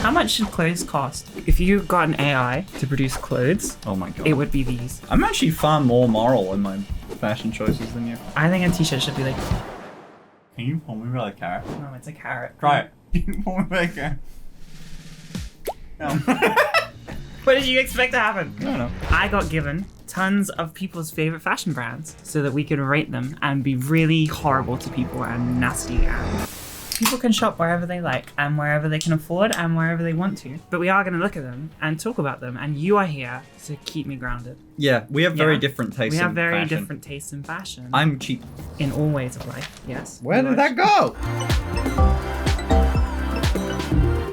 How much should clothes cost? If you got an AI to produce clothes, oh my god, it would be these. I'm actually far more moral in my fashion choices than you. I think a t-shirt should be like... Can you pull me by a carrot? No, it's a carrot. Try it. Can you pull me by a carrot? No. What did you expect to happen? I don't know. I got given tons of people's favorite fashion brands so that we could rate them and be really horrible to people and nasty, and people can shop wherever they like and wherever they can afford and wherever they want to. But we are going to look at them and talk about them, and you are here to keep me grounded. Yeah, we have very different tastes in fashion. We have very different tastes in fashion. I'm cheap. In all ways of life, yes. Where did that go?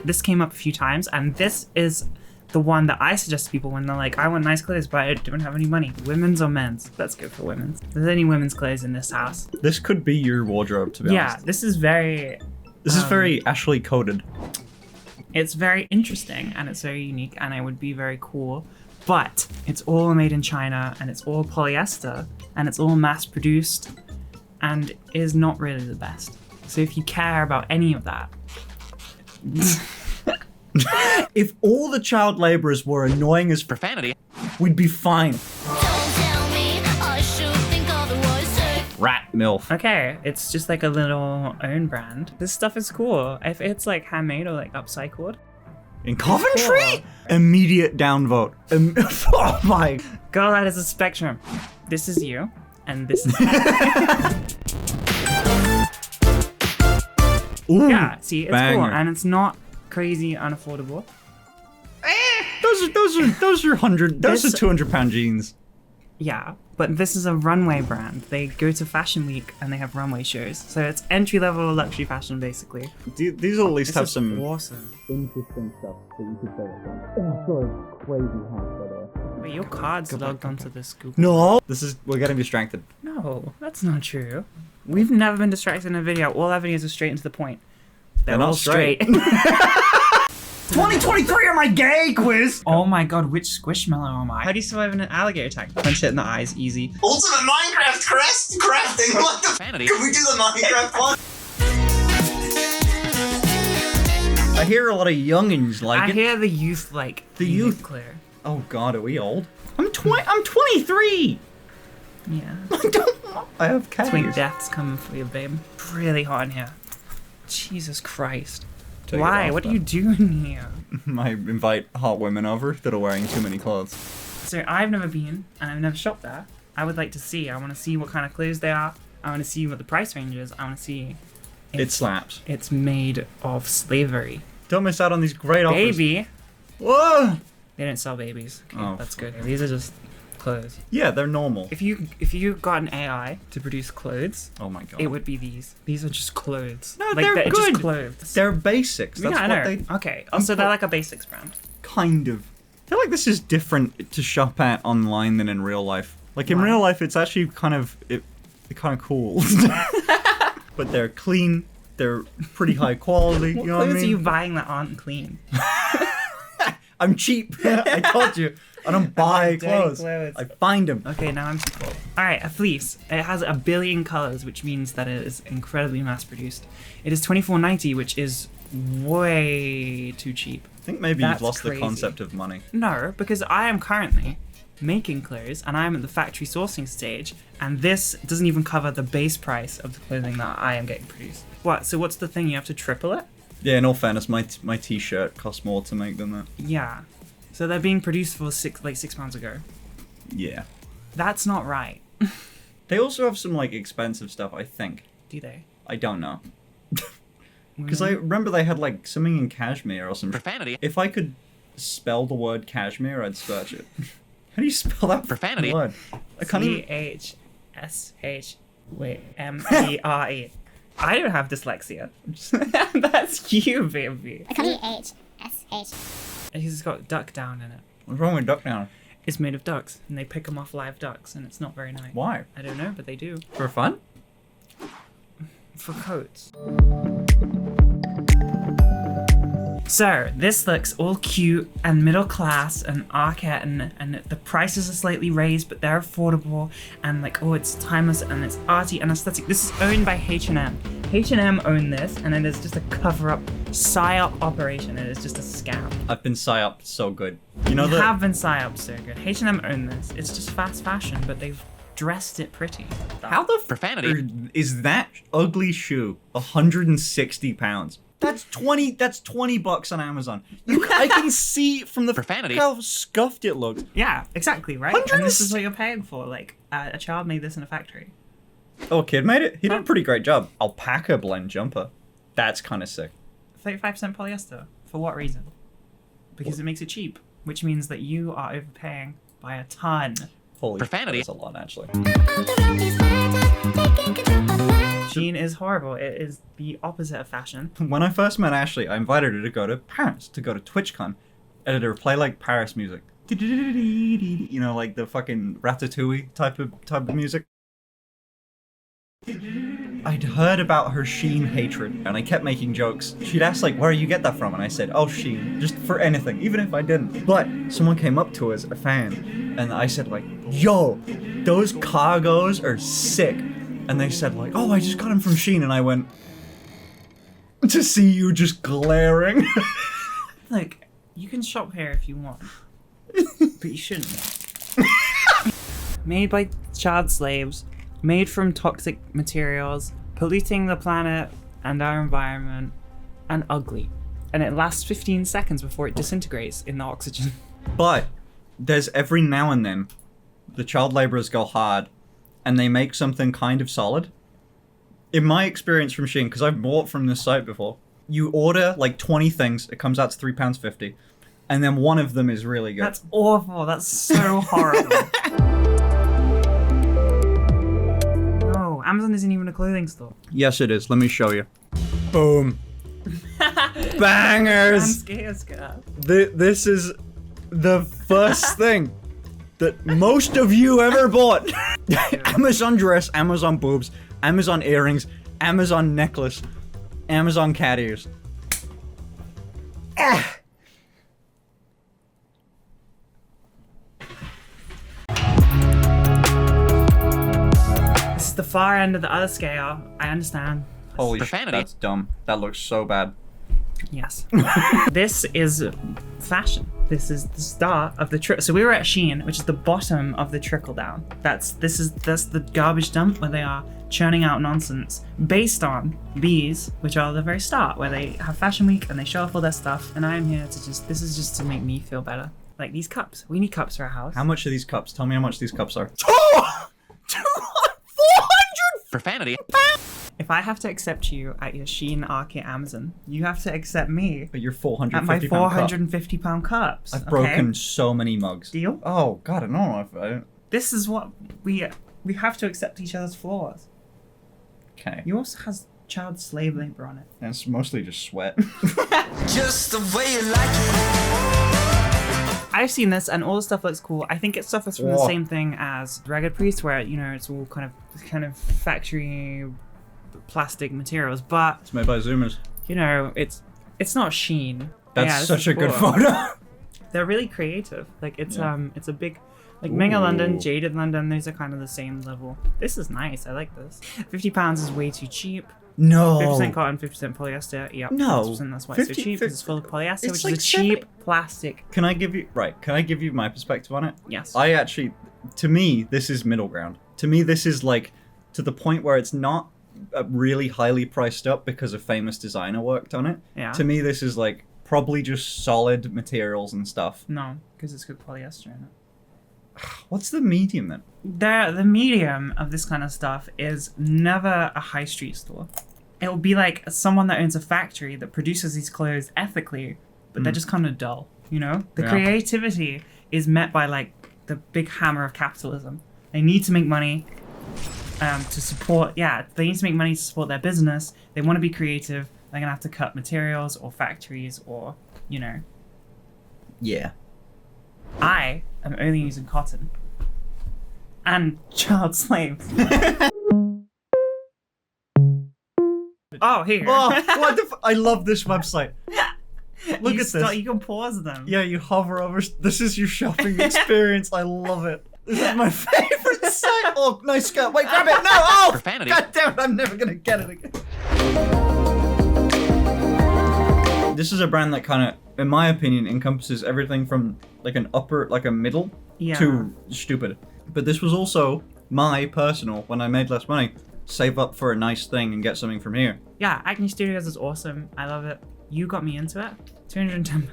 This came up a few times, and this is the one that I suggest to people when they're like, I want nice clothes, but I don't have any money. Women's or men's? Let's go for women's. There's any women's clothes in this house. This could be your wardrobe, to be honest. Yeah, this is very... This is very Ashley coded. It's very interesting, and it's very unique, and it would be very cool. But it's all made in China, and it's all polyester, and it's all mass-produced, and is not really the best. So if you care about any of that... If all the child laborers were annoying as profanity, we'd be fine. Rat MILF. Okay, it's just like a little own brand. This stuff is cool. If it's like handmade or like upcycled. In Coventry? Immediate downvote. Oh my. Girl, that is a spectrum. This is you, and this is Ooh, yeah, see, it's banger. cool, and it's not crazy unaffordable. Those are 200-pound jeans. Yeah, but this is a runway brand. They go to Fashion Week and they have runway shows. So it's entry-level luxury fashion, basically. These will at least have some awesome. interesting stuff that you could say. Oh, sorry, crazy hat, by the way. Wait, your card's logged onto this Google. No! We're getting distracted. No, that's not true. We've never been distracted in a video. All our videos are straight and to the point. They're all not straight. 2023 on my gay quiz! Oh my god, which squishmallow am I? How do you survive an alligator attack? Punch it in the eyes, easy. Ultimate Minecraft crafting! What the Vanity. Can we do the Minecraft one? I hear a lot of youngins like I it. hear the youth like The youth. clear. Oh god, are we old? I'm 23! Yeah. I have cats. Twin death's coming for you, babe. Really hot in here. Jesus Christ. Take it Why? off, What are then. you doing here? I invite hot women over that are wearing too many clothes. So I've never been, and I've never shopped there. I would like to see. I want to see what kind of clothes they are. I want to see what the price range is. I want to see if It slaps. it's made of slavery. Don't miss out on these great offers. Baby. Whoa! They don't sell babies. Okay, Oh, that's good. These are just clothes. Yeah, they're normal. If you got an AI to produce clothes, Oh my god. it would be these. These are just clothes. No, like, they're just good. clothes. They're basics. That's yeah, I what know. they Okay. So they're like a basics brand. kind of. I feel like this is different to shop at online than in real life. Like in Why? real life, it's actually kind of cool. But they're clean. They're pretty high quality. What you know what I clothes are mean? you buying that aren't clean? I'm cheap. I told you. I don't buy dirty clothes. clothes. I find them. Okay, now I'm too cold. Alright, a fleece. It has 1 billion colors, which means that it is incredibly mass produced. It is $24.90, which is way too cheap. I think maybe That's you've lost crazy. the concept of money. No, because I am currently making clothes and I am at the factory sourcing stage, and this doesn't even cover the base price of the clothing that I am getting produced. What? So what's the thing? You have to triple it? Yeah, in all fairness, my t-shirt costs more to make than that. Yeah. So they're being produced for £6 ago. Yeah. That's not right. They also have some like expensive stuff, I think. Do they? I don't know. Because I remember they had like something in cashmere or some profanity. If I could spell the word cashmere, I'd search it. How do you spell that profanity word? I can't even... CHSH. Wait, MERE. I don't have dyslexia. That's you, baby. CHSH. He's got duck down in it. What's wrong with duck down? It's made of ducks, and they pick them off live ducks, and it's not very nice. Why? I don't know, but they do. For fun? For coats. So, this looks all cute and middle class and Arket, and the prices are slightly raised, but they're affordable, and like, oh, it's timeless and it's arty and aesthetic. This is owned by H&M. H&M own this, and it is just a cover-up, psyop operation. It is just a scam. I've been psyoped so good. You know You that? have been psyop so good. H&M own this. It's just fast fashion, but they've dressed it pretty. How the profanity is that ugly shoe? £160. That's 20 bucks on Amazon. I can see from the profanity how scuffed it looks. Yeah, exactly, right? And this is what you're paying for. Like, a child made this in a factory. Oh, a kid made it? He did a pretty great job. Alpaca blend jumper. That's kind of sick. 35% polyester. For what reason? Because it makes it cheap, which means that you are overpaying by a ton. Holy profanity. That's a lot, actually. Shein is horrible. It is the opposite of fashion. When I first met Ashley, I invited her to go to Paris, to go to TwitchCon, and to play like Paris music. You know, like the fucking Ratatouille type of music. I'd heard about her Shein hatred, and I kept making jokes. She'd ask like, where do you get that from? And I said, oh, Shein, just for anything, even if I didn't. But someone came up to us, a fan, and I said like, yo, those cargos are sick. And they said like, oh, I just got them from Shein, and I went, to see you just glaring. Look, you can shop here if you want, but you shouldn't. Made by child slaves, made from toxic materials, polluting the planet and our environment, and ugly. And it lasts 15 seconds before it disintegrates in the oxygen. But there's every now and then, the child laborers go hard, and they make something kind of solid. In my experience from Shein, because I've bought from this site before, you order like 20 things, it comes out to £3.50, and then one of them is really good. That's awful. That's so horrible. No, Amazon isn't even a clothing store. Yes, it is. Let me show you. Boom. Bangers! This is the first thing that most of you ever bought. Amazon dress, Amazon boobs, Amazon earrings, Amazon necklace, Amazon cat ears. Ah. This is the far end of the other scale. I understand. Holy shit, that's dumb. That looks so bad. Yes. This is fashion. This is the start of the trickle. So we were at Shein, which is the bottom of the trickle down. That's the garbage dump where they are churning out nonsense based on these, which are the very start, where they have fashion week and they show off all their stuff. And I am here to this is just to make me feel better. Like these cups. We need cups for our house. How much are these cups? Tell me how much these cups are. 400 profanity. If I have to accept you at your Shein, Arket, Amazon, you have to accept me But you're 450 at my 450 pound cups. I've broken so many mugs. Deal? Oh god, I don't know if I don't. This is what we have to accept each other's flaws. Okay. You also has child slave labor on it. And it's mostly just sweat. Just the way you like it. I've seen this and all the stuff looks cool. I think it suffers from the same thing as Ragged Priest, where it's all kind of factory plastic materials, but It's made by Zoomers. it's not Shein. That's such a good photo. They're really creative. Like it's a big Mega London, Jaded London, those are kind of the same level. This is nice. I like this. £50 is way too cheap. No. 50% cotton, 50% polyester. Yep. No. 50%, that's why it's so cheap, because it's full of polyester, It's which like is a cheap plastic. Can I give you my perspective on it? Yes. To me, this is middle ground. To me, this is like to the point where it's not really highly priced up because a famous designer worked on it. Yeah. To me, this is like probably just solid materials and stuff. No, because it's good polyester in it. What's the medium then? The medium of this kind of stuff is never a high street store. It will be like someone that owns a factory that produces these clothes ethically, but they're just kind of dull, The creativity is met by like the big hammer of capitalism. They need to make money to support, they need to make money to support their business. They want to be creative. They're going to have to cut materials or factories or, Yeah. I am only using cotton and child slaves. Oh, here. Oh, what the I love this website. Look at this. You can pause them. Yeah, you hover over. This is your shopping experience. I love it. This is my favorite site. Oh, nice skirt. Wait, grab it. No. Oh, profanity. God damn it. I'm never going to get it again. This is a brand that kind of, in my opinion, encompasses everything from like an upper, like a middle, Yeah. to stupid. But this was also my personal, when I made less money, save up for a nice thing and get something from here. Yeah, Acne Studios is awesome. I love it. You got me into it. £210.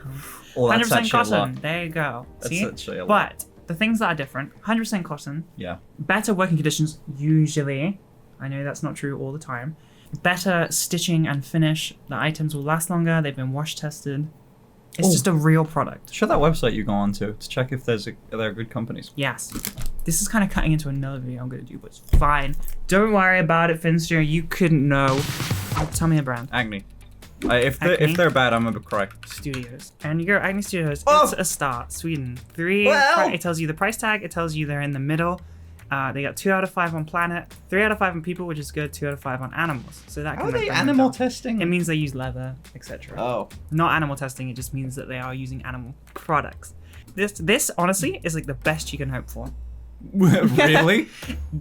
Oh, that's 100% actually a cotton. lot. There you go. That's See? actually a lot. But the things that are different, 100% cotton, Yeah. better working conditions, usually. I know that's not true all the time. Better stitching and finish. The items will last longer. They've been wash tested. It's Oh. just a real product. Show that website you go on to check if there are good companies. Yes. This is kind of cutting into another video I'm going to do, but it's fine. Don't worry about it, Finster. You couldn't know. Tell me a brand. Acne. Acne? If they're bad, I'm gonna cry. Studios. And you go Acne Studios. Oh! It's a start. Sweden. 3. Well! It tells you the price tag. It tells you they're in the middle. They got 2 out of 5 on planet, 3 out of 5 on people, which is good. 2 out of 5 on animals. So that How can are they bring them animal down. testing? It means they use leather, etc. Oh. Not animal testing. It just means that they are using animal products. This honestly is like the best you can hope for. Really?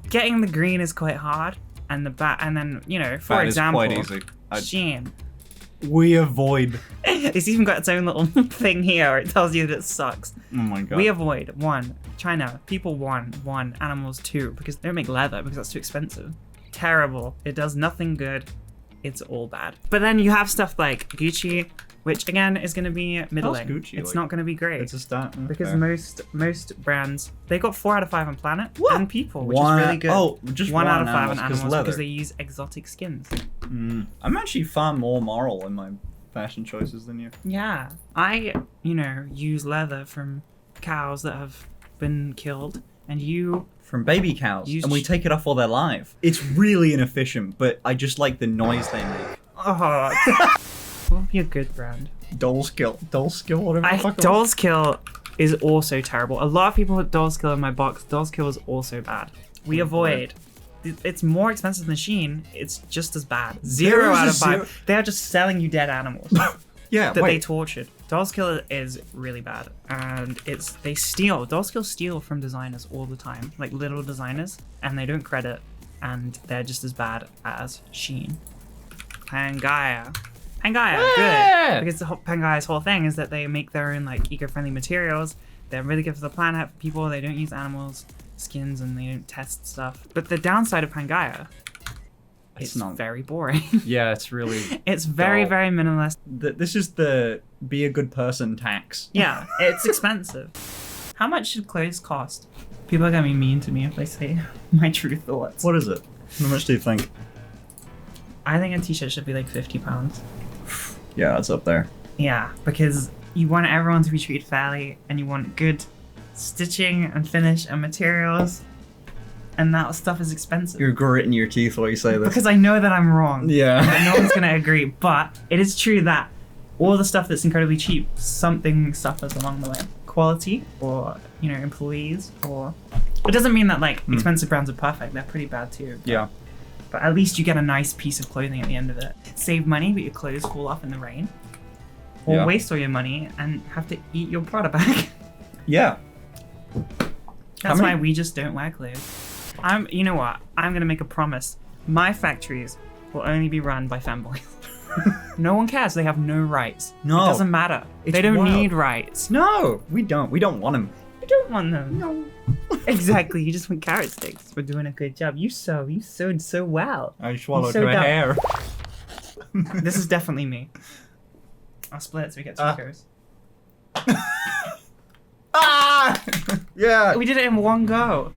Getting the green is quite hard, and then for That is example, quite easy. Shein. We avoid. It's even got its own little thing here where it tells you that it sucks. Oh my god. We avoid 1. China. People 1. Animals 2. Because they don't make leather because that's too expensive. Terrible. It does nothing good. It's all bad. But then you have stuff like Gucci, which again is going to be middling. Gucci It's like? not going to be great. It's a start. Because Okay. most brands, they got 4 out of 5 on planet What? and people, which One- is really good. oh, just 1 out one of 5 on animals, 'cause animals leather. because they use exotic skins. I'm actually far more moral in my fashion choices than you. Yeah, I use leather from cows that have been killed, and you From baby cows, You and we sh- take it off while they're live. It's really inefficient, but I just like the noise they make. oh, what would be a good brand? Doll's Kill, whatever the fuck. it was. Doll's Kill is also terrible. A lot of people put Doll's Kill in my box. Doll's Kill is also bad. We avoid. It's more expensive than Shein. It's just as bad. 0 is out a of 5. zero- They're just selling you dead animals Yeah, that they wait. tortured. Doll's Kill is really bad, and they steal. Doll's Kill steal from designers all the time, like little designers, and they don't credit, and they're just as bad as Shein. Pangaea, Yeah! good, because Pangaia's whole thing is that they make their own like eco-friendly materials. They're really good for the planet, for people. They don't use animals' skins, and they don't test stuff. But the downside of Pangaea, it's not- very boring. Yeah, it's really. It's very, dull. very minimalist. This is the be a good person tax. Yeah, it's expensive. How much should clothes cost? People are gonna be mean to me if I say my true thoughts. What is it? How much do you think? I think a t-shirt should be like £50. Yeah, it's up there. Yeah, because you want everyone to be treated fairly, and you want good stitching and finish and materials, and that stuff is expensive. You're gritting your teeth while you say this. Because I know that I'm wrong. Yeah. And no one's gonna agree, but it is true that all the stuff that's incredibly cheap, something suffers along the way. Quality, or employees, or it doesn't mean that like expensive brands are perfect. They're pretty bad too. Yeah. But at least you get a nice piece of clothing at the end of it. Save money, but your clothes fall off in the rain. Or Yeah. waste all your money and have to eat your Prada bag. Yeah. That's many- why we just don't wear clothes. You know what? I'm gonna make a promise. My factories will only be run by femboys. No one cares. They have no rights. No. It doesn't matter. It's They don't wild. need rights. No, we don't. We don't want them. You don't want them. No. Exactly. You just want carrot sticks. We're doing a good job. You sewed so well. I swallowed so her dumb. hair. This is definitely me. I'll split it so we get 2 goes. Ah! Yeah. We did it in one go.